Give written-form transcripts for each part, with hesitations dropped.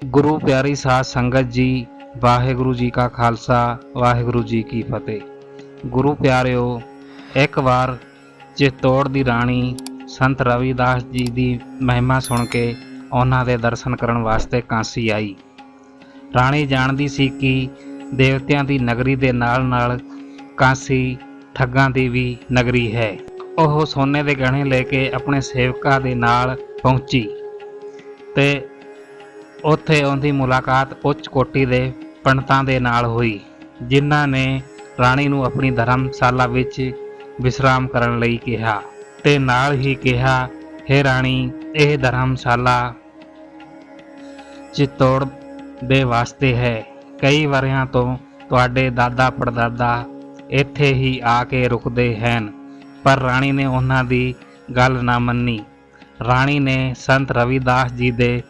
गुरु प्यारी साध संगत जी, वाहिगुरु जी का खालसा, वाहिगुरु जी की फतेह। गुरु प्यारिओ, एक बार चित्तौड़ ਦੀ ਰਾਣੀ संत रविदास जी ਦੀ ਮਹਿਮਾ ਸੁਣ ਕੇ ਉਹਨਾਂ ਦੇ ਦਰਸ਼ਨ ਕਰਨ ਵਾਸਤੇ ਕਾਂਸੀ ਆਈ। ਰਾਣੀ ਜਾਣਦੀ ਸੀ ਕਿ ਦੇਵਤਿਆਂ ਦੀ ਨਗਰੀ ਦੇ ਨਾਲ ਨਾਲ ਕਾਂਸੀ ਠੱਗਾਂ ਦੀ ਵੀ ਨਗਰੀ ਹੈ। ਉਹ ਸੋਨੇ ਦੇ ਗਹਿਣੇ ਲੈ ਕੇ ਆਪਣੇ ਸੇਵਕਾਂ ਦੇ ਨਾਲ ਪਹੁੰਚੀ ਤੇ ਉੱਥੇ ਉਹਦੀ ਮੁਲਾਕਾਤ ਉੱਚ ਕੋਟੀ ਦੇ ਪੰਡਤਾਂ ਦੇ ਨਾਲ ਹੋਈ, ਜਿਨ੍ਹਾਂ ਨੇ ਰਾਣੀ ਨੂੰ ਆਪਣੀ ਧਰਮਸ਼ਾਲਾ ਵਿੱਚ ਵਿਸ਼ਰਾਮ ਕਰਨ ਲਈ ਕਿਹਾ ਤੇ ਨਾਲ ਹੀ ਕਿਹਾ, ਹੇ ਰਾਣੀ, ਇਹ ਧਰਮਸ਼ਾਲਾ ਚਿੱਤੌੜ ਦੇ ਵਾਸਤੇ ਹੈ। ਕਈ ਵਰ੍ਹਿਆਂ ਤੋਂ ਤੁਹਾਡੇ ਦਾਦਾ ਪੜਦਾਦਾ ਇੱਥੇ ਹੀ ਆ ਕੇ ਰੁਕਦੇ ਹਨ। ਪਰ ਰਾਣੀ ਨੇ ਉਹਨਾਂ ਦੀ ਗੱਲ ਨਾ ਮੰਨੀ। ਰਾਣੀ ਨੇ ਸੰਤ ਰਵਿਦਾਸ ਜੀ ਦੇ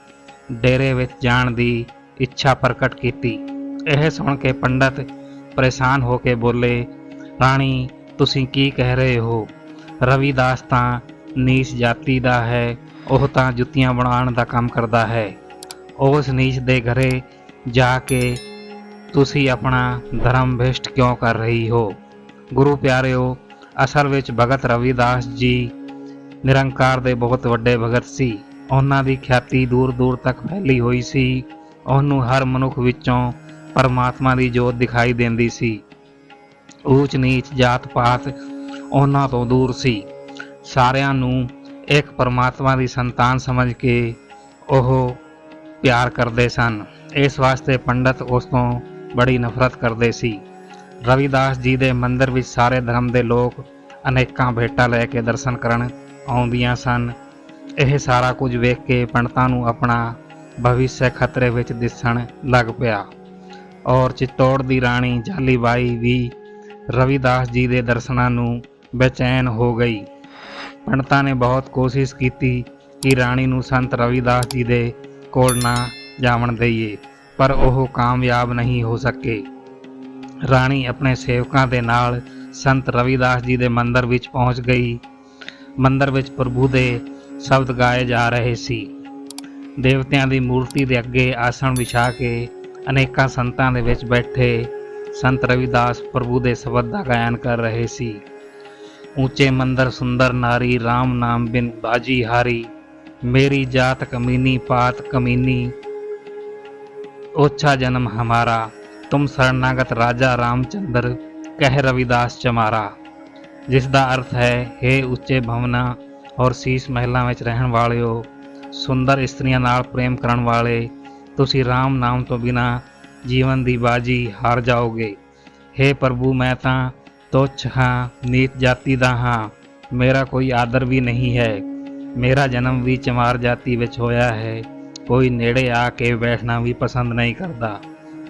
ਡੇਰੇ ਵਿੱਚ ਜਾਣ ਦੀ ਇੱਛਾ ਪ੍ਰਗਟ ਕੀਤੀ। ਇਹ ਸੁਣ ਕੇ ਪੰਡਤ ਪਰੇਸ਼ਾਨ ਹੋ ਕੇ ਬੋਲੇ, ਰਾਣੀ, ਤੁਸੀਂ ਕੀ ਕਹਿ ਰਹੇ ਹੋ? ਰਵਿਦਾਸ ਤਾਂ ਨੀਚ ਜਾਤੀ ਦਾ ਹੈ, ਉਹ ਤਾਂ ਜੁੱਤੀਆਂ ਬਣਾਉਣ ਦਾ ਕੰਮ ਕਰਦਾ ਹੈ। ਉਸ ਨੀਚ ਦੇ ਘਰੇ ਜਾ ਕੇ ਤੁਸੀਂ ਆਪਣਾ ਧਰਮ ਭ੍ਰਿਸ਼ਟ ਕਿਉਂ ਕਰ ਰਹੀ ਹੋ? ਗੁਰੂ ਪਿਆਰਿਓ, ਅਸਲ ਵਿੱਚ ਭਗਤ ਰਵਿਦਾਸ ਜੀ ਨਿਰੰਕਾਰ ਦੇ ਬਹੁਤ ਵੱਡੇ ਭਗਤ ਸੀ। ਉਹਨਾਂ ਦੀ ਖਿਆਤੀ ਦੂਰ ਦੂਰ ਤੱਕ ਫੈਲੀ ਹੋਈ ਸੀ। ਉਹਨੂੰ ਹਰ ਮਨੁੱਖ ਵਿੱਚੋਂ ਪਰਮਾਤਮਾ ਦੀ ਜੋਤ ਦਿਖਾਈ ਦਿੰਦੀ ਸੀ। ਊਚ ਨੀਚ ਜਾਤ ਪਾਤ ਉਹਨਾਂ ਤੋਂ ਦੂਰ ਸੀ। ਸਾਰਿਆਂ ਨੂੰ ਇੱਕ ਪਰਮਾਤਮਾ ਦੀ ਸੰਤਾਨ ਸਮਝ ਕੇ ਉਹ ਪਿਆਰ ਕਰਦੇ ਸਨ। ਇਸ ਵਾਸਤੇ ਪੰਡਤ ਉਸ ਤੋਂ ਬੜੀ ਨਫ਼ਰਤ ਕਰਦੇ ਸੀ। ਰਵਿਦਾਸ ਜੀ ਦੇ ਮੰਦਰ ਵਿੱਚ ਸਾਰੇ ਧਰਮ ਦੇ ਲੋਕ ਅਨੇਕਾਂ ਭੇਟਾਂ ਲੈ ਕੇ ਦਰਸ਼ਨ ਕਰਨ ਆਉਂਦੀਆਂ ਸਨ। ਇਹ ਸਾਰਾ ਕੁਝ ਵੇਖ ਕੇ ਪੰਡਤਾਂ ਨੂੰ ਆਪਣਾ ਭਵਿੱਖ ਖਤਰੇ ਵਿੱਚ ਦਿਸਣ ਲੱਗ ਪਿਆ। ਔਰ ਚਿੱਤੌੜ ਦੀ ਰਾਣੀ ਜਾਲੀ ਬਾਈ ਵੀ ਰਵਿਦਾਸ ਜੀ ਦੇ ਦਰਸ਼ਨਾਂ ਨੂੰ ਬੇਚੈਨ ਹੋ ਗਈ। ਪੰਡਤਾਂ ਨੇ ਬਹੁਤ ਕੋਸ਼ਿਸ਼ ਕੀਤੀ ਕਿ ਰਾਣੀ ਨੂੰ ਸੰਤ ਰਵਿਦਾਸ ਜੀ ਦੇ ਕੋਲ ਨਾ ਜਾਵਣ ਦੇਈਏ, ਪਰ ਉਹ ਕਾਮਯਾਬ ਨਹੀਂ ਹੋ ਸਕੇ। ਰਾਣੀ ਆਪਣੇ ਸੇਵਕਾਂ ਦੇ ਨਾਲ ਸੰਤ ਰਵਿਦਾਸ ਜੀ ਦੇ ਮੰਦਰ ਵਿੱਚ ਪਹੁੰਚ ਗਈ। ਮੰਦਰ ਵਿੱਚ ਪ੍ਰਭੂ ਦੇ ਸ਼ਬਦ ਗਾਏ ਜਾ ਰਹੇ ਸੀ। ਦੇਵਤਿਆਂ ਦੀ ਮੂਰਤੀ ਦੇ ਅੱਗੇ ਆਸਣ ਵਿਛਾ ਕੇ ਅਨੇਕਾਂ ਸੰਤਾਂ ਦੇ ਵਿੱਚ ਬੈਠੇ ਸੰਤ ਰਵਿਦਾਸ ਪ੍ਰਭੂ ਦੇ ਸ਼ਬਦ ਦਾ ਗਾਇਨ ਕਰ ਰਹੇ ਸੀ। ਉੱਚੇ ਮੰਦਰ ਸੁੰਦਰ ਨਾਰੀ, ਰਾਮ ਨਾਮ ਬਿਨ ਬਾਜੀ ਹਾਰੀ, ਮੇਰੀ ਜਾਤ ਕਮੀਨੀ ਪਾਤ ਕਮੀਨੀ, ओछा जन्म हमारा, तुम शरणागत राजा रामचंद्र, कह रविदास चमारा। जिस दा अर्थ है, हे ਉੱਚੇ ਭਵਨਾਂ ਔਰ ਸੀਸ ਮਹਿਲਾਂ ਵਿੱਚ ਰਹਿਣ ਵਾਲਿਓ, ਸੁੰਦਰ ਇਸਤਰੀਆਂ ਨਾਲ ਪ੍ਰੇਮ ਕਰਨ ਵਾਲੇ, ਤੁਸੀਂ ਰਾਮ ਨਾਮ ਤੋਂ ਬਿਨਾਂ ਜੀਵਨ ਦੀ ਬਾਜੀ ਹਾਰ ਜਾਓਗੇ। हे ਪ੍ਰਭੂ, ਮੈਂ ਤਾਂ ਤੁੱਛ ਹਾਂ, ਨੀਚ ਜਾਤੀ ਦਾ ਹਾਂ, ਮੇਰਾ ਕੋਈ ਆਦਰ ਵੀ ਨਹੀਂ ਹੈ। ਮੇਰਾ ਜਨਮ ਵੀ ਚਮਾਰ ਜਾਤੀ ਵਿੱਚ ਹੋਇਆ ਹੈ। ਕੋਈ ਨੇੜੇ ਆ ਕੇ ਬੈਠਣਾ ਵੀ ਪਸੰਦ ਨਹੀਂ ਕਰਦਾ।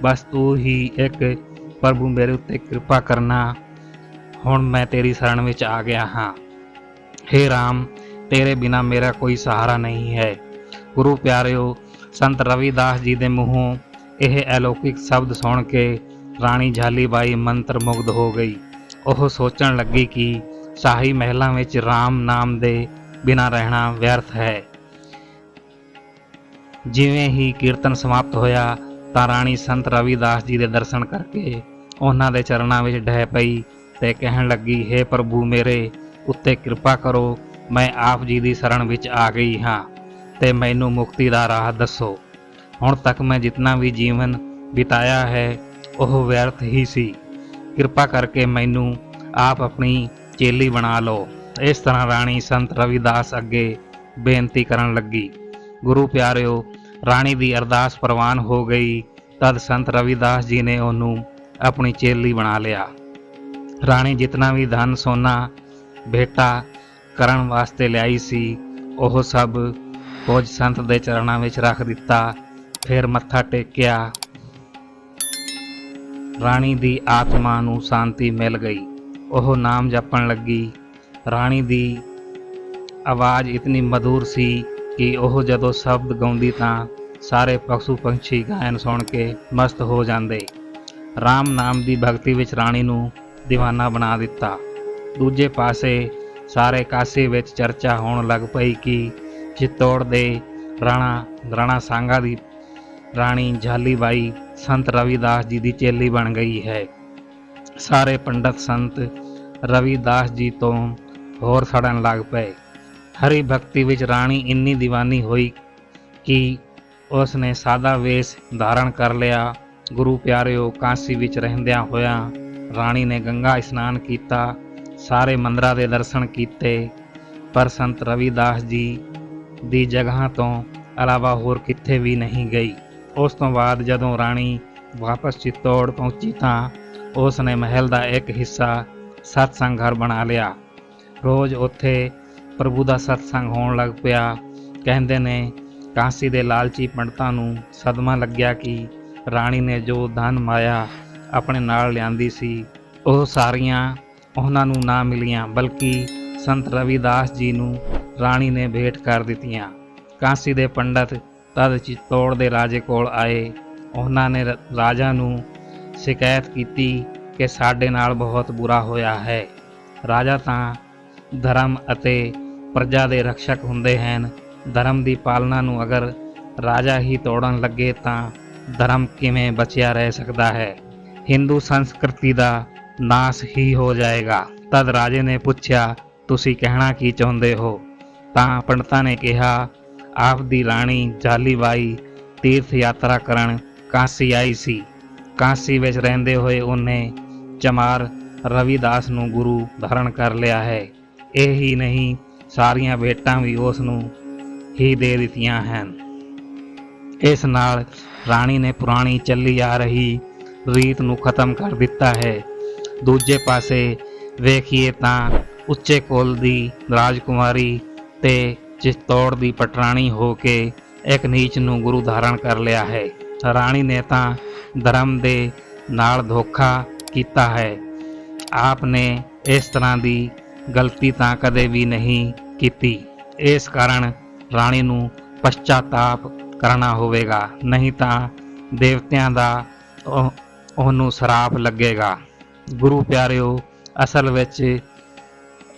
ਬਸ ਤੂੰ ਹੀ ਇੱਕ ਪ੍ਰਭੂ ਮੇਰੇ ਉੱਤੇ ਕਿਰਪਾ ਕਰਨਾ। ਹੁਣ ਮੈਂ ਤੇਰੀ ਸ਼ਰਨ ਵਿੱਚ ਆ ਗਿਆ ਹਾਂ। हे ਰਾਮ, ਤੇਰੇ ਬਿਨਾਂ ਮੇਰਾ ਕੋਈ ਸਹਾਰਾ ਨਹੀਂ ਹੈ। ਗੁਰੂ ਪਿਆਰਿਓ, ਸੰਤ ਰਵਿਦਾਸ ਜੀ ਦੇ ਮੂੰਹੋਂ ਇਹ ਅਲੌਕਿਕ ਸ਼ਬਦ ਸੁਣ ਕੇ ਰਾਣੀ ਜਾਲੀ ਬਾਈ ਮੰਤਰ ਮੁਗਧ ਹੋ ਗਈ। ਉਹ ਸੋਚਣ ਲੱਗੀ ਕਿ ਸ਼ਾਹੀ ਮਹਿਲਾਂ ਵਿੱਚ ਰਾਮ ਨਾਮ ਦੇ ਬਿਨਾਂ ਰਹਿਣਾ ਵਿਅਰਥ ਹੈ। ਜਿਵੇਂ ਹੀ ਕੀਰਤਨ ਸਮਾਪਤ ਹੋਇਆ ਤਾਂ ਰਾਣੀ ਸੰਤ ਰਵਿਦਾਸ ਜੀ ਦੇ ਦਰਸ਼ਨ ਕਰਕੇ ਉਹਨਾਂ ਦੇ ਚਰਨਾਂ ਵਿੱਚ ਡਹਿ ਪਈ ਤੇ ਕਹਿਣ ਲੱਗੀ, हे ਪ੍ਰਭੂ, ਮੇਰੇ ਉੱਤੇ ਕਿਰਪਾ ਕਰੋ। ਮੈਂ ਆਪ ਜੀ ਦੀ ਸ਼ਰਨ ਵਿੱਚ ਆ ਗਈ ਹਾਂ ਤੇ ਮੈਨੂੰ ਮੁਕਤੀ ਦਾ ਰਾਹ ਦੱਸੋ। ਹੁਣ ਤੱਕ ਮੈਂ ਜਿਤਨਾ ਵੀ ਜੀਵਨ ਬਿਤਾਇਆ ਹੈ ਉਹ ਵਿਅਰਥ ਹੀ ਸੀ। ਕਿਰਪਾ ਕਰਕੇ ਮੈਨੂੰ ਆਪ ਆਪਣੀ ਚੇਲੀ ਬਣਾ ਲਓ। ਇਸ ਤਰ੍ਹਾਂ ਰਾਣੀ ਸੰਤ ਰਵਿਦਾਸ ਅੱਗੇ ਬੇਨਤੀ ਕਰਨ ਲੱਗੀ। ਗੁਰੂ ਪਿਆਰਿਓ, ਰਾਣੀ ਦੀ ਅਰਦਾਸ ਪ੍ਰਵਾਨ ਹੋ ਗਈ। ਤਦ ਸੰਤ ਰਵਿਦਾਸ ਜੀ ਨੇ ਉਹਨੂੰ ਆਪਣੀ ਚੇਲੀ ਬਣਾ ਲਿਆ। ਰਾਣੀ ਜਿਤਨਾ ਵੀ ਧਨ ਸੋਨਾ ਭੇਟਾ ਕਰਨ ਵਾਸਤੇ ਲਿਆਈ ਸੀ, ਉਹ ਸਭ ਕੁਝ ਸੰਤ ਦੇ ਚਰਨਾਂ ਵਿੱਚ ਰੱਖ ਦਿੱਤਾ। ਫਿਰ ਮੱਥਾ ਟੇਕਿਆ। ਰਾਣੀ ਦੀ ਆਤਮਾ ਨੂੰ ਸ਼ਾਂਤੀ ਮਿਲ ਗਈ। ਉਹ ਨਾਮ ਜਪਣ ਲੱਗੀ। ਰਾਣੀ ਦੀ ਆਵਾਜ਼ ਇਤਨੀ ਮਧੁਰ ਸੀ ਕਿ ਉਹ ਜਦੋਂ ਸ਼ਬਦ ਗਾਉਂਦੀ ਤਾਂ ਸਾਰੇ ਪਸ਼ੂ ਪੰਛੀ ਗਾਇਨ ਸੁਣ ਕੇ ਮਸਤ ਹੋ ਜਾਂਦੇ। ਰਾਮ ਨਾਮ ਦੀ ਭਗਤੀ ਵਿੱਚ ਰਾਣੀ ਨੂੰ ਦੀਵਾਨਾ ਬਣਾ ਦਿੱਤਾ। ਦੂਜੇ ਪਾਸੇ ਸਾਰੇ ਕਾਸ਼ੀ ਵਿੱਚ ਚਰਚਾ ਹੋਣ ਲੱਗ ਪਈ ਕਿ ਚਿੱਤੌੜ ਦੇ ਰਾਣਾ ਸਾਂਗਾ ਦੀ ਰਾਣੀ ਝਾਲੀ ਬਾਈ ਸੰਤ ਰਵਿਦਾਸ ਜੀ ਦੀ ਚੇਲੀ ਬਣ ਗਈ ਹੈ। ਸਾਰੇ ਪੰਡਤ ਸੰਤ ਰਵਿਦਾਸ ਜੀ ਤੋਂ ਹੋਰ ਸੜਨ ਲੱਗ ਪਏ। ਹਰੀ ਭਗਤੀ ਵਿੱਚ ਰਾਣੀ ਇੰਨੀ ਦੀਵਾਨੀ ਹੋਈ ਕਿ ਉਸ ਨੇ ਸਾਦਾ ਵੇਸ਼ ਧਾਰਨ ਕਰ ਲਿਆ। ਗੁਰੂ ਪਿਆਰਿਓ, ਕਾਂਸੀ ਵਿੱਚ ਰਹਿੰਦਿਆਂ ਹੋਇਆਂ ਰਾਣੀ ਨੇ ਗੰਗਾ ਇਸ਼ਨਾਨ ਕੀਤਾ, ਸਾਰੇ ਮੰਦਰਾਂ ਦੇ ਦਰਸ਼ਨ ਕੀਤੇ, ਪਰ ਸੰਤ ਰਵਿਦਾਸ ਜੀ ਦੀ ਜਗ੍ਹਾ ਤੋਂ ਇਲਾਵਾ ਹੋਰ ਕਿੱਥੇ ਵੀ ਨਹੀਂ ਗਈ। ਉਸ ਤੋਂ ਬਾਅਦ ਜਦੋਂ ਰਾਣੀ ਵਾਪਸ ਚਿੱਤੌੜ ਪਹੁੰਚੀ ਤਾਂ ਉਸ ਨੇ ਮਹਿਲ ਦਾ ਇੱਕ ਹਿੱਸਾ ਸਤਸੰਗ ਘਰ ਬਣਾ ਲਿਆ। ਰੋਜ਼ ਉੱਥੇ ਪ੍ਰਭੂ ਦਾ ਸਤਸੰਗ ਹੋਣ ਲੱਗ ਪਿਆ। ਕਹਿੰਦੇ ਨੇ ਕਾਂਸੀ ਦੇ ਲਾਲਚੀ ਪੰਡਤਾਂ ਨੂੰ ਸਦਮਾ ਲੱਗਿਆ ਕਿ ਰਾਣੀ ਨੇ ਜੋ ਧਨ ਮਾਇਆ ਆਪਣੇ ਨਾਲ ਲਿਆਂਦੀ ਸੀ ਉਹ ਸਾਰੀਆਂ ਉਹਨਾਂ ਨੂੰ ਨਾ ਮਿਲੀਆਂ, ਬਲਕਿ ਸੰਤ ਰਵਿਦਾਸ ਜੀ ਨੂੰ ਰਾਣੀ ਨੇ ਭੇਟ ਕਰ ਦਿੱਤੀਆਂ। ਕਾਂਸੀ ਦੇ ਪੰਡਤ ਤਦ ਚਿੱਤੌੜ ਦੇ ਰਾਜੇ ਕੋਲ ਆਏ। ਉਹਨਾਂ ਨੇ ਰਾਜਾ ਨੂੰ ਸ਼ਿਕਾਇਤ ਕੀਤੀ ਕਿ ਸਾਡੇ ਨਾਲ ਬਹੁਤ ਬੁਰਾ ਹੋਇਆ ਹੈ। ਰਾਜਾ ਤਾਂ ਧਰਮ ਅਤੇ ਪ੍ਰਜਾ ਦੇ ਰਕਸ਼ਕ ਹੁੰਦੇ ਹਨ। ਧਰਮ ਦੀ ਪਾਲਣਾ ਨੂੰ ਅਗਰ ਰਾਜਾ ਹੀ ਤੋੜਨ ਲੱਗੇ ਤਾਂ ਧਰਮ ਕਿਵੇਂ ਬਚਿਆ ਰਹਿ ਸਕਦਾ ਹੈ? ਹਿੰਦੂ ਸੰਸਕ੍ਰਿਤੀ ਦਾ ਨਾਸ ਹੀ ਹੋ ਜਾਏਗਾ। ਤਦ ਰਾਜੇ ਨੇ ਪੁੱਛਿਆ, ਤੁਸੀਂ ਕਹਿਣਾ ਕੀ ਚਾਹੁੰਦੇ ਹੋ? ਤਾਂ ਪੰਡਤਾਂ ਨੇ ਕਿਹਾ, ਆਪ ਦੀ ਰਾਣੀ ਝਾਲੀ ਬਾਈ ਤੀਰਥ ਯਾਤਰਾ ਕਰਨ ਕਾਂਸੀ ਆਈ ਸੀ। ਕਾਂਸੀ ਵਿੱਚ ਰਹਿੰਦੇ ਹੋਏ ਉਹਨੇ ਚਮਾਰ ਰਵਿਦਾਸ ਨੂੰ ਗੁਰੂ ਧਾਰਨ ਕਰ ਲਿਆ ਹੈ। ਇਹ ਹੀ ਨਹੀਂ, ਸਾਰੀਆਂ ਭੇਟਾਂ ਵੀ ਉਸ ਨੂੰ ਹੀ ਦੇ ਦਿੱਤੀਆਂ ਹਨ। ਇਸ ਨਾਲ ਰਾਣੀ ਨੇ ਪੁਰਾਣੀ ਚੱਲੀ ਆ ਰਹੀ ਰੀਤ ਨੂੰ ਖਤਮ ਕਰ ਦਿੱਤਾ ਹੈ। ਦੂਜੇ ਪਾਸੇ ਵੇਖੀਏ ਤਾਂ ਉੱਚੇ ਕੁਲ ਦੀ ਰਾਜਕੁਮਾਰੀ ਤੇ ਚਿੱਤੌੜ ਦੀ ਪਟਰਾਣੀ ਹੋ ਕੇ ਇੱਕ ਨੀਚ ਨੂੰ ਗੁਰੂ ਧਾਰਨ ਕਰ ਲਿਆ ਹੈ। ਰਾਣੀ ਨੇ ਤਾਂ ਧਰਮ ਦੇ ਨਾਲ ਧੋਖਾ ਕੀਤਾ ਹੈ। ਆਪ ਨੇ ਇਸ ਤਰ੍ਹਾਂ ਦੀ ਗਲਤੀ ਤਾਂ ਕਦੇ ਵੀ ਨਹੀਂ ਕੀਤੀ। ਇਸ ਕਾਰਨ ਰਾਣੀ ਨੂੰ ਪਛਤਾਤਾਪ ਕਰਨਾ ਹੋਵੇਗਾ, ਨਹੀਂ ਤਾਂ ਦੇਵਤਿਆਂ ਦਾ ਉਹਨੂੰ ਸਰਾਪ ਲੱਗੇਗਾ। ਗੁਰੂ ਪਿਆਰਿਓ, ਅਸਲ ਵਿੱਚ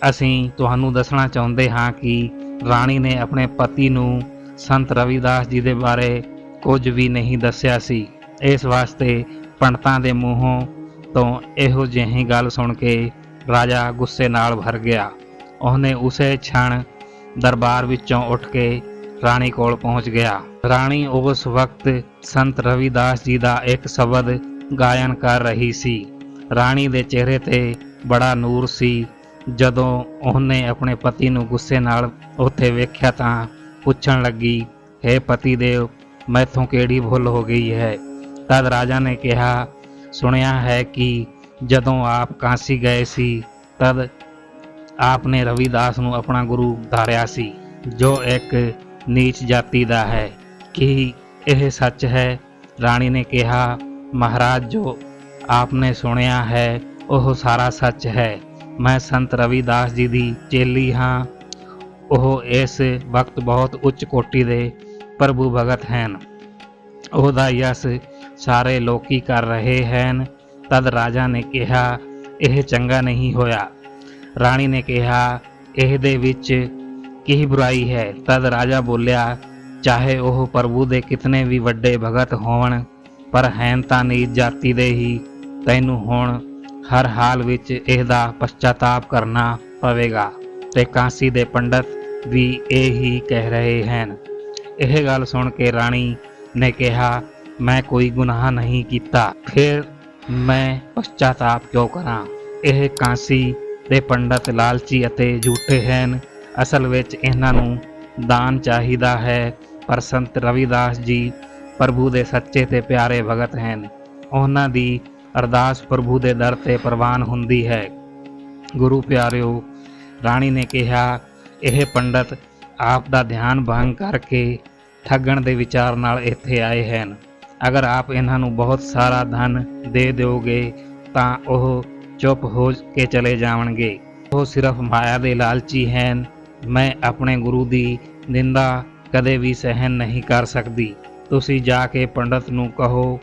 ਅਸੀਂ ਤੁਹਾਨੂੰ ਦੱਸਣਾ ਚਾਹੁੰਦੇ ਹਾਂ ਕਿ ਰਾਣੀ ਨੇ ਆਪਣੇ ਪਤੀ ਨੂੰ ਸੰਤ ਰਵਿਦਾਸ ਜੀ ਦੇ ਬਾਰੇ ਕੁਝ ਵੀ ਨਹੀਂ ਦੱਸਿਆ ਸੀ। ਇਸ ਵਾਸਤੇ ਪੰਡਤਾਂ ਦੇ ਮੂੰਹੋਂ ਤੋਂ ਇਹੋ ਜਿਹੀ ਗੱਲ ਸੁਣ ਕੇ ਰਾਜਾ ਗੁੱਸੇ ਨਾਲ ਭਰ ਗਿਆ। ਉਹਨੇ ਉਸੇ ਛਣ ਦਰਬਾਰ ਵਿੱਚੋਂ ਉੱਠ ਕੇ ਰਾਣੀ ਕੋਲ ਪਹੁੰਚ ਗਿਆ। ਰਾਣੀ ਉਸ ਵਕਤ ਸੰਤ ਰਵਿਦਾਸ ਜੀ ਦਾ ਇੱਕ ਸ਼ਬਦ ਗਾਇਨ ਕਰ ਰਹੀ ਸੀ। ਰਾਣੀ ਦੇ ਚਿਹਰੇ ਤੇ ਬੜਾ ਨੂਰ ਸੀ। ਜਦੋਂ ਉਹਨੇ ਆਪਣੇ ਪਤੀ ਨੂੰ ਗੁੱਸੇ ਨਾਲ ਉੱਥੇ ਵੇਖਿਆ ਤਾਂ ਪੁੱਛਣ ਲੱਗੀ, ਹੇ ਪਤੀ ਦੇਵ, ਮੈਥੋਂ ਕਿਹੜੀ ਭੁੱਲ ਹੋ ਗਈ ਹੈ? ਤਦ ਰਾਜਾ ਨੇ ਕਿਹਾ, ਸੁਣਿਆ ਹੈ ਕਿ ਜਦੋਂ ਆਪ ਕਾਂਸੀ ਗਏ ਸੀ ਤਦ ਆਪ ਨੇ ਰਵਿਦਾਸ ਨੂੰ ਆਪਣਾ ਗੁਰੂ ਧਾਰਿਆ ਸੀ, ਜੋ ਇੱਕ ਨੀਚ ਜਾਤੀ ਦਾ ਹੈ। ਕੀ ਇਹ ਸੱਚ ਹੈ? ਰਾਣੀ ਨੇ ਕਿਹਾ, ਮਹਾਰਾਜ, ਜੋ ਆਪਨੇ ਸੁਣਿਆ ਹੈ ਉਹ ਸਾਰਾ ਸੱਚ ਹੈ। ਮੈਂ ਸੰਤ ਰਵਿਦਾਸ ਜੀ ਦੀ ਚੇਲੀ ਹਾਂ। ਉਹ ਇਸ ਵਕਤ ਬਹੁਤ ਉੱਚ ਕੋਟੀ ਦੇ ਪ੍ਰਭੂ ਭਗਤ ਹਨ। ਉਹਦਾ ਯਸ਼ ਸਾਰੇ ਲੋਕੀ ਕਰ ਰਹੇ ਹਨ। ਤਦ ਰਾਜਾ ਨੇ ਕਿਹਾ, ਇਹ ਚੰਗਾ ਨਹੀਂ ਹੋਇਆ। ਰਾਣੀ ਨੇ ਕਿਹਾ, ਇਹਦੇ ਵਿੱਚ ਕੀ ਬੁਰਾਈ ਹੈ? ਤਦ ਰਾਜਾ ਬੋਲਿਆ, ਚਾਹੇ ਉਹ ਪ੍ਰਭੂ ਦੇ ਕਿਤਨੇ ਵੀ ਵੱਡੇ ਭਗਤ ਹੋਣ, ਪਰ ਹੈਨ ਤਾਂ ਨੀਚ ਜਾਤੀ ਦੇ ਹੀ। ਤੈਨੂੰ ਹੁਣ ਹਰ ਹਾਲ ਵਿੱਚ ਇਹਦਾ ਪਛਤਾਤਾਪ ਕਰਨਾ ਪਵੇਗਾ ਤੇ ਕਾਂਸੀ ਦੇ ਪੰਡਤ ਵੀ ਇਹ ਹੀ ਕਹਿ ਰਹੇ ਹਨ। ਇਹ ਗੱਲ ਸੁਣ ਕੇ ਰਾਣੀ ਨੇ ਕਿਹਾ, ਮੈਂ ਕੋਈ ਗੁਨਾਹ ਨਹੀਂ ਕੀਤਾ, ਫਿਰ ਮੈਂ ਪਛਤਾਤਾਪ ਕਿਉਂ ਕਰਾਂ? ਇਹ ਕਾਂਸੀ ਦੇ ਪੰਡਤ ਲਾਲਚੀ ਅਤੇ ਝੂਠੇ ਹਨ। ਅਸਲ ਵਿੱਚ ਇਹਨਾਂ ਨੂੰ ਦਾਨ ਚਾਹੀਦਾ ਹੈ, ਪਰ ਸੰਤ ਰਵਿਦਾਸ ਜੀ ਪ੍ਰਭੂ ਦੇ ਸੱਚੇ ਤੇ ਪਿਆਰੇ ਭਗਤ ਹਨ। ਉਹਨਾਂ ਦੀ ਅਰਦਾਸ ਪ੍ਰਭੂ ਦੇ ਦਰ ਤੇ ਪ੍ਰਵਾਨ ਹੁੰਦੀ ਹੈ। ਗੁਰੂ ਪਿਆਰਿਓ, ਰਾਣੀ ਨੇ ਕਿਹਾ, ਇਹ ਪੰਡਤ ਆਪ ਦਾ ਧਿਆਨ ਭੰਗ ਕਰਕੇ ਠੱਗਣ ਦੇ ਵਿਚਾਰ ਨਾਲ ਇੱਥੇ ਆਏ ਹਨ। ਅਗਰ ਆਪ ਇਹਨਾਂ ਨੂੰ ਬਹੁਤ ਸਾਰਾ ਧਨ ਦੇ ਦਿਓਗੇ ਤਾਂ ਉਹ ਚੁੱਪ ਹੋ ਕੇ ਚਲੇ ਜਾਣਗੇ। ਉਹ ਸਿਰਫ ਮਾਇਆ ਦੇ ਲਾਲਚੀ ਹਨ। ਮੈਂ ਆਪਣੇ ਗੁਰੂ ਦੀ ਨਿੰਦਾ ਕਦੇ ਵੀ ਸਹਿਨ ਨਹੀਂ ਕਰ ਸਕਦੀ। ਤੁਸੀਂ ਜਾ ਕੇ ਪੰਡਤ ਨੂੰ ਕਹੋ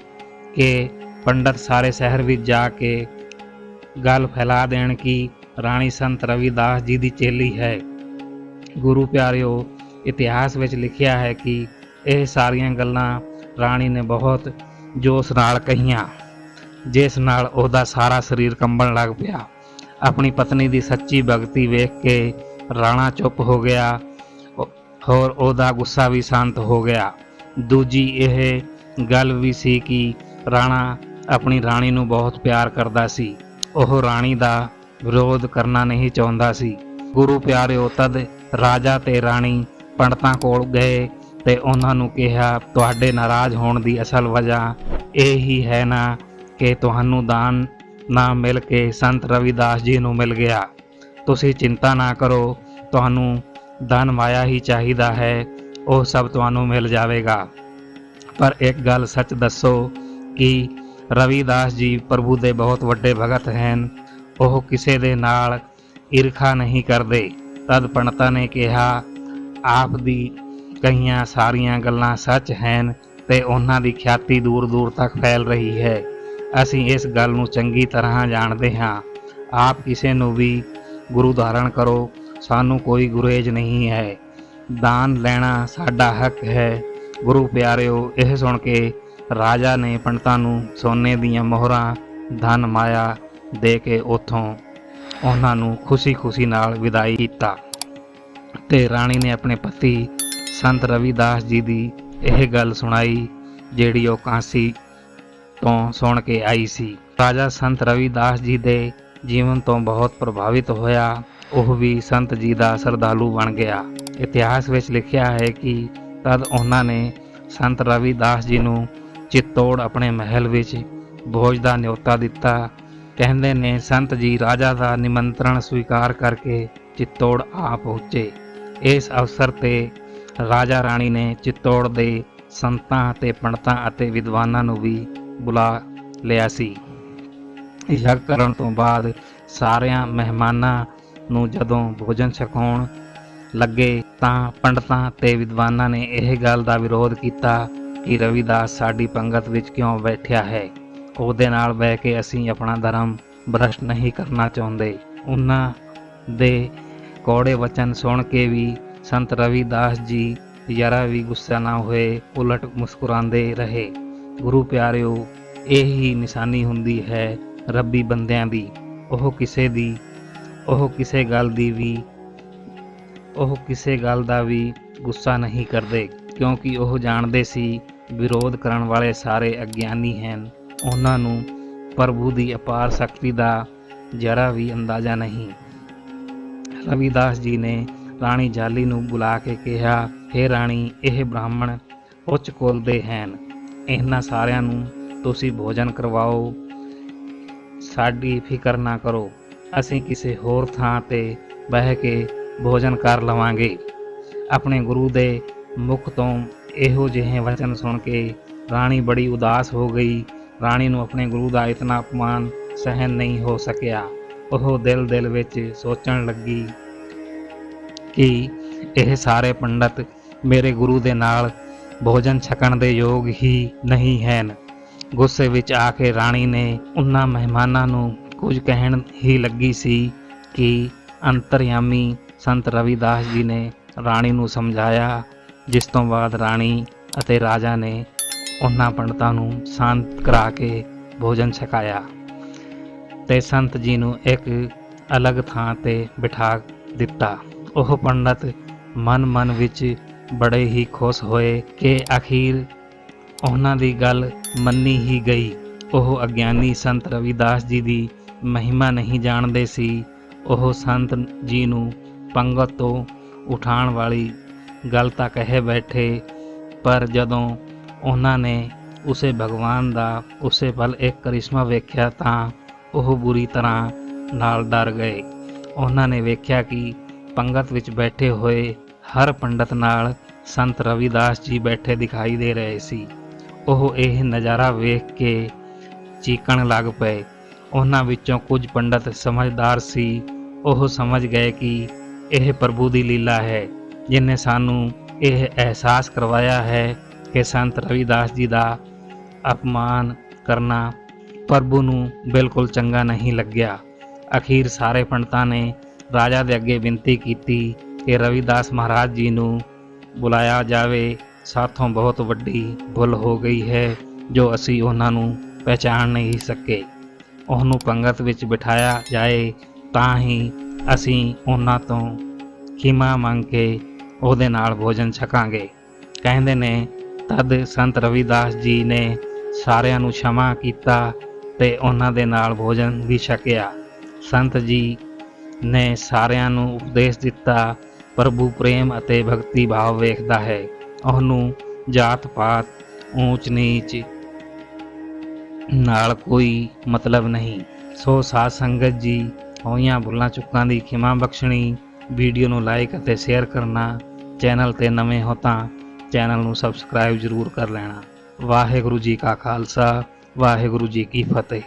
ਕਿ ਪੰਡਤ ਸਾਰੇ ਸ਼ਹਿਰ ਵਿੱਚ ਜਾ ਕੇ ਗੱਲ ਫੈਲਾ ਦੇਣ ਕਿ ਰਾਣੀ ਸੰਤ ਰਵਿਦਾਸ ਜੀ ਦੀ ਚੇਲੀ ਹੈ। ਗੁਰੂ ਪਿਆਰਿਓ, ਇਤਿਹਾਸ ਵਿੱਚ ਲਿਖਿਆ ਹੈ ਕਿ ਇਹ ਸਾਰੀਆਂ ਗੱਲਾਂ ਰਾਣੀ ਨੇ ਬਹੁਤ ਜੋਸ਼ ਨਾਲ ਕਹੀਆਂ, ਜਿਸ ਨਾਲ ਉਹਦਾ ਸਾਰਾ ਸਰੀਰ ਕੰਬਣ ਲੱਗ ਪਿਆ। ਆਪਣੀ ਪਤਨੀ ਦੀ ਸੱਚੀ ਭਗਤੀ ਵੇਖ ਕੇ ਰਾਣਾ ਚੁੱਪ ਹੋ ਗਿਆ, ਹੋਰ ਉਹਦਾ ਗੁੱਸਾ ਵੀ ਸ਼ਾਂਤ ਹੋ ਗਿਆ। ਦੂਜੀ ਇਹ ਗੱਲ ਵੀ ਸੀ ਕਿ ਰਾਣਾ ਆਪਣੀ ਰਾਣੀ ਨੂੰ ਬਹੁਤ ਪਿਆਰ ਕਰਦਾ ਸੀ। ਉਹ ਰਾਣੀ ਦਾ ਵਿਰੋਧ ਕਰਨਾ ਨਹੀਂ ਚਾਹੁੰਦਾ ਸੀ। ਗੁਰੂ ਪਿਆਰਿਓ, ਤਦ ਰਾਜਾ ਤੇ ਰਾਣੀ ਪੰਡਤਾਂ ਕੋਲ ਗਏ ਤੇ ਉਹਨਾਂ ਨੂੰ ਕਿਹਾ, ਤੁਹਾਡੇ ਨਾਰਾਜ਼ ਹੋਣ ਦੀ ਅਸਲ ਵਜ੍ਹਾ ਇਹ ਹੀ ਹੈ ਨਾ ਕਿ ਤੁਹਾਨੂੰ ਦਾਨ ਨਾ ਮਿਲ ਕੇ ਸੰਤ ਰਵਿਦਾਸ ਜੀ ਨੂੰ ਮਿਲ ਗਿਆ। ਤੁਸੀਂ ਚਿੰਤਾ ਨਾ ਕਰੋ, ਤੁਹਾਨੂੰ ਧਨ ਮਾਇਆ ਹੀ ਚਾਹੀਦਾ ਹੈ, ਉਹ ਸਭ ਤੁਹਾਨੂੰ ਮਿਲ ਜਾਵੇਗਾ। ਪਰ ਇੱਕ ਗੱਲ ਸੱਚ ਦੱਸੋ ਕਿ ਰਵਿਦਾਸ ਜੀ ਪ੍ਰਭੂ ਦੇ ਬਹੁਤ ਵੱਡੇ ਭਗਤ ਹਨ। ਉਹ ਕਿਸੇ ਦੇ ਨਾਲ ਈਰਖਾ ਨਹੀਂ ਕਰਦੇ। ਤਦ ਪੰਡਤਾਂ ਨੇ ਕਿਹਾ, ਆਪ ਦੀ ਕਹੀਆਂ ਸਾਰੀਆਂ ਗੱਲਾਂ ਸੱਚ ਹਨ ਤੇ ਉਹਨਾਂ ਦੀ ਖਿਆਤੀ ਦੂਰ ਦੂਰ ਤੱਕ ਫੈਲ ਰਹੀ ਹੈ। ਅਸੀਂ ਇਸ ਗੱਲ ਨੂੰ ਚੰਗੀ ਤਰ੍ਹਾਂ ਜਾਣਦੇ ਹਾਂ। ਆਪ ਕਿਸੇ ਨੂੰ ਵੀ ਗੁਰੂ ਧਾਰਨ ਕਰੋ, ਸਾਨੂੰ ਕੋਈ ਗੁਰੇਜ਼ ਨਹੀਂ ਹੈ। ਦਾਨ ਲੈਣਾ ਸਾਡਾ ਹੱਕ ਹੈ। ਗੁਰੂ ਪਿਆਰਿਓ, ਇਹ ਸੁਣ ਕੇ ਰਾਜਾ ਨੇ ਪੰਡਤਾਂ ਨੂੰ ਸੋਨੇ ਦੀਆਂ ਮੋਹਰਾਂ ਧਨ ਮਾਇਆ ਦੇ ਕੇ ਉੱਥੋਂ ਉਹਨਾਂ ਨੂੰ ਖੁਸ਼ੀ ਨਾਲ ਵਿਦਾਈ ਕੀਤਾ ਤੇ ਰਾਣੀ ਨੇ ਆਪਣੇ ਪਤੀ ਸੰਤ ਰਵਿਦਾਸ ਜੀ ਦੀ ਇਹ ਗੱਲ ਸੁਣਾਈ, ਜਿਹੜੀ ਉਹ ਕਾਂਸੀ ਤੋਂ ਸੁਣ ਕੇ ਆਈ ਸੀ। ਰਾਜਾ ਸੰਤ ਰਵਿਦਾਸ ਜੀ ਦੇ ਜੀਵਨ ਤੋਂ ਬਹੁਤ ਪ੍ਰਭਾਵਿਤ ਹੋਇਆ। ਉਹ ਵੀ ਸੰਤ ਜੀ ਦਾ ਸ਼ਰਧਾਲੂ ਬਣ ਗਿਆ। ਇਤਿਹਾਸ ਵਿੱਚ ਲਿਖਿਆ ਹੈ ਕਿ ਤਦ ਉਹਨਾਂ ਨੇ ਸੰਤ ਰਵਿਦਾਸ ਜੀ ਨੂੰ ਚਿੱਤੌੜ ਆਪਣੇ ਮਹਿਲ ਵਿੱਚ ਭੋਜ ਦਾ ਨਿਯੋਤਾ ਦਿੱਤਾ। ਕਹਿੰਦੇ ਨੇ ਸੰਤ ਜੀ ਰਾਜਾ ਦਾ ਨਿਮੰਤਰਣ ਸਵੀਕਾਰ ਕਰਕੇ ਚਿੱਤੌੜ ਆ ਪਹੁੰਚੇ। ਇਸ ਅਵਸਰ ਤੇ ਰਾਜਾ ਰਾਣੀ ਨੇ ਚਿੱਤੌੜ ਦੇ ਸੰਤਾਂ ਤੇ ਪੰਡਤਾਂ ਅਤੇ ਵਿਦਵਾਨਾਂ ਨੂੰ ਵੀ ਬੁਲਾ ਲਿਆ ਸੀ। ਯੱਗ ਕਰਨ ਤੋਂ ਬਾਅਦ ਸਾਰਿਆਂ ਮਹਿਮਾਨਾਂ ਨੂੰ ਜਦੋਂ ਭੋਜਨ ਛਕਾਉਣ ਲੱਗੇ ਤਾਂ ਪੰਡਤਾਂ ਤੇ ਵਿਦਵਾਨਾਂ ਨੇ ਇਹ ਗੱਲ ਦਾ ਵਿਰੋਧ ਕੀਤਾ ਕਿ ਰਵਿਦਾਸ ਸਾਡੀ ਪੰਗਤ ਵਿੱਚ ਕਿਉਂ ਬੈਠਿਆ ਹੈ। ਉਹਦੇ ਨਾਲ ਬਹਿ ਕੇ ਅਸੀਂ ਆਪਣਾ ਧਰਮ ਭ੍ਰਸ਼ਟ ਨਹੀਂ ਕਰਨਾ ਚਾਹੁੰਦੇ। ਉਹਨਾਂ ਦੇ ਕੌੜੇ ਵਚਨ ਸੁਣ ਕੇ ਵੀ ਸੰਤ ਰਵਿਦਾਸ ਜੀ ਜ਼ਰਾ ਵੀ ਗੁੱਸਾ ਨਾ ਹੋਏ, ਉਲਟ ਮੁਸਕਰਾਉਂਦੇ ਰਹੇ। ਗੁਰੂ ਪਿਆਰਿਓ, ਇਹ ਹੀ ਨਿਸ਼ਾਨੀ ਹੁੰਦੀ ਹੈ ਰੱਬੀ ਬੰਦਿਆਂ ਦੀ। ਉਹ ਕਿਸੇ ਗੱਲ ਦਾ ਵੀ ਗੁੱਸਾ ਨਹੀਂ ਕਰਦੇ, ਕਿਉਂਕਿ ਉਹ ਜਾਣਦੇ ਸੀ ਵਿਰੋਧ ਕਰਨ ਵਾਲੇ ਸਾਰੇ ਅਗਿਆਨੀ ਹਨ। ਉਹਨਾਂ ਨੂੰ ਪ੍ਰਭੂ ਦੀ ਅਪਾਰ ਸ਼ਕਤੀ ਦਾ ਜ਼ਰਾ ਵੀ ਅੰਦਾਜ਼ਾ ਨਹੀਂ। ਰਵਿਦਾਸ ਜੀ ਨੇ ਰਾਣੀ ਜਾਲੀ ਨੂੰ ਬੁਲਾ ਕੇ ਕਿਹਾ, ਹੇ ਰਾਣੀ, ਇਹ ਬ੍ਰਾਹਮਣ ਉੱਚ ਕੁਲ ਦੇ ਹਨ। ਇਹਨਾਂ ਸਾਰਿਆਂ ਨੂੰ ਤੁਸੀਂ ਭੋਜਨ ਕਰਵਾਓ। ਸਾਡੀ ਫਿਕਰ ਨਾ ਕਰੋ, ਅਸੀਂ ਕਿਸੇ ਹੋਰ ਥਾਂ ਤੇ ਬਹਿ ਕੇ ਭੋਜਨ ਕਰ ਲਵਾਂਗੇ। ਆਪਣੇ ਗੁਰੂ ਦੇ ਮੁਖ ਤੋਂ ਇਹੋ ਜਿਹੇ ਵਚਨ ਸੁਣ ਕੇ ਰਾਣੀ ਬੜੀ ਉਦਾਸ ਹੋ ਗਈ। ਰਾਣੀ ਨੂੰ ਆਪਣੇ ਗੁਰੂ ਦਾ ਇਤਨਾ ਅਪਮਾਨ ਸਹਿਨ ਨਹੀਂ ਹੋ ਸਕਿਆ। ਉਹ ਦਿਲ ਵਿੱਚ ਸੋਚਣ ਲੱਗੀ ਕਿ ਇਹ ਸਾਰੇ ਪੰਡਤ ਮੇਰੇ ਗੁਰੂ ਦੇ ਨਾਲ ਭੋਜਨ ਛਕਣ ਦੇ ਯੋਗ ਹੀ ਨਹੀਂ ਹਨ। ਗੁੱਸੇ ਵਿੱਚ ਆ ਕੇ ਰਾਣੀ ਨੇ ਉਹਨਾਂ ਮਹਿਮਾਨਾਂ ਨੂੰ ਕੁਝ ਕਹਿਣ ਹੀ ਲੱਗੀ ਸੀ ਕਿ ਅੰਤਰਯਾਮੀ ਸੰਤ ਰਵਿਦਾਸ ਜੀ ਨੇ ਰਾਣੀ ਨੂੰ ਸਮਝਾਇਆ, ਜਿਸ ਤੋਂ ਬਾਅਦ ਰਾਣੀ ਅਤੇ ਰਾਜਾ ਨੇ ਉਹਨਾਂ ਪੰਡਤਾਂ ਨੂੰ ਸ਼ਾਂਤ ਕਰਾ ਕੇ ਭੋਜਨ ਛਕਾਇਆ ਤੇ ਸੰਤ ਜੀ ਨੂੰ ਇੱਕ ਅਲੱਗ ਥਾਂ ਤੇ ਬਿਠਾ ਦਿੱਤਾ। ਉਹ ਪੰਡਤ ਮਨ ਵਿੱਚ ਬੜੇ ਹੀ ਖੁਸ਼ ਹੋਏ ਕਿ ਅਖੀਰ ਉਹਨਾਂ ਦੀ ਗੱਲ ਮੰਨੀ ਹੀ ਗਈ। ਉਹ ਅਗਿਆਨੀ ਸੰਤ ਰਵਿਦਾਸ ਜੀ ਦੀ ਮਹਿਮਾ ਨਹੀਂ ਜਾਣਦੇ ਸੀ। ਉਹ ਸੰਤ ਜੀ ਨੂੰ ਪੰਗਤ ਤੋਂ ਉਠਾਉਣ ਵਾਲੀ ਗੱਲ ਤਾਂ ਕਹਿ ਬੈਠੇ, ਪਰ ਜਦੋਂ ਉਹਨਾਂ ਨੇ ਉਸੇ ਭਗਵਾਨ ਦਾ ਉਸੇ ਪਲ ਇੱਕ ਕਰਿਸ਼ਮਾ ਵੇਖਿਆ ਤਾਂ ਉਹ ਬੁਰੀ ਤਰ੍ਹਾਂ ਨਾਲ ਡਰ ਗਏ। ਉਹਨਾਂ ਨੇ ਵੇਖਿਆ ਕਿ ਪੰਗਤ ਵਿੱਚ ਬੈਠੇ ਹੋਏ ਹਰ ਪੰਡਤ ਨਾਲ ਸੰਤ ਰਵਿਦਾਸ ਜੀ ਬੈਠੇ ਦਿਖਾਈ ਦੇ ਰਹੇ ਸੀ। ਉਹ ਇਹ ਨਜ਼ਾਰਾ ਵੇਖ ਕੇ ਚੀਕਣ ਲੱਗ ਪਏ। ਉਹਨਾਂ ਵਿੱਚੋਂ ਕੁਝ ਪੰਡਤ ਸਮਝਦਾਰ ਸੀ। ਉਹ ਸਮਝ ਗਏ ਕਿ ਇਹ ਪ੍ਰਭੂ ਦੀ ਲੀਲਾ ਹੈ, ਜਿਨ੍ਹਾਂ ਸਾਨੂੰ ਇਹ ਅਹਿਸਾਸ ਕਰਵਾਇਆ ਹੈ ਕਿ ਸੰਤ ਰਵਿਦਾਸ ਜੀ ਦਾ ਅਪਮਾਨ ਕਰਨਾ ਪ੍ਰਭੂ ਨੂੰ ਬਿਲਕੁਲ ਚੰਗਾ ਨਹੀਂ ਲੱਗਿਆ। ਅਖੀਰ ਸਾਰੇ ਪੰਡਤਾਂ ਨੇ ਰਾਜਾ ਦੇ ਅੱਗੇ ਬੇਨਤੀ ਕੀਤੀ ਕਿ ਰਵਿਦਾਸ ਮਹਾਰਾਜ ਜੀ ਨੂੰ ਬੁਲਾਇਆ ਜਾਵੇ ਸਾਥੋਂ ਬਹੁਤ ਵੱਡੀ ਭੁੱਲ ਹੋ ਗਈ ਹੈ ਜੋ ਅਸੀਂ ਉਹਨਾਂ ਨੂੰ ਪਹਿਚਾਣ ਨਹੀਂ ਸਕੇ। ਉਹਨੂੰ ਪੰਗਤ ਵਿੱਚ ਬਿਠਾਇਆ ਜਾਏ ਤਾਂ ਹੀ ਅਸੀਂ ਉਹਨਾਂ ਤੋਂ ਖਿਮਾ ਮੰਗ ਕੇ ਉਹਦੇ ਨਾਲ ਭੋਜਨ ਛਕਾਂਗੇ। ਕਹਿੰਦੇ ਨੇ ਤਦ ਸੰਤ ਰਵਿਦਾਸ ਜੀ ਨੇ ਸਾਰਿਆਂ ਨੂੰ क्षमा ਕੀਤਾ ਤੇ ਉਹਨਾਂ ਦੇ ਨਾਲ ਭੋਜਨ ਵੀ ਛਕਿਆ। ਸੰਤ ਜੀ ਨੇ ਸਾਰਿਆਂ ਨੂੰ ਉਪਦੇਸ਼ ਦਿੱਤਾ, ਪ੍ਰਭੂ ਪ੍ਰੇਮ ਅਤੇ ਭਗਤੀ ਭਾਵ ਵੇਖਦਾ ਹੈ, ਉਹਨੂੰ ਜਾਤ ਪਾਤ ਊਚ ਨੀਚ ਨਾਲ ਕੋਈ ਮਤਲਬ ਨਹੀਂ। ਸੋ ਸਾਧ ਸੰਗਤ ਜੀ, ਹੋਈਆਂ ਭੁੱਲਾਂ ਚੁੱਕਾਂ ਦੀ ਖਿਮਾ ਬਖਸ਼ਣੀ। ਵੀਡੀਓ ਨੂੰ ਲਾਈਕ ਅਤੇ ਸ਼ੇਅਰ ਕਰਨਾ। ਚੈਨਲ ਤੇ ਨਵੇਂ ਹੋ ਤਾਂ ਚੈਨਲ ਨੂੰ ਸਬਸਕ੍ਰਾਈਬ ਜ਼ਰੂਰ ਕਰ ਲੈਣਾ। ਵਾਹਿਗੁਰੂ ਜੀ ਕਾ ਖਾਲਸਾ, ਵਾਹਿਗੁਰੂ ਜੀ ਕੀ ਫਤਿਹ।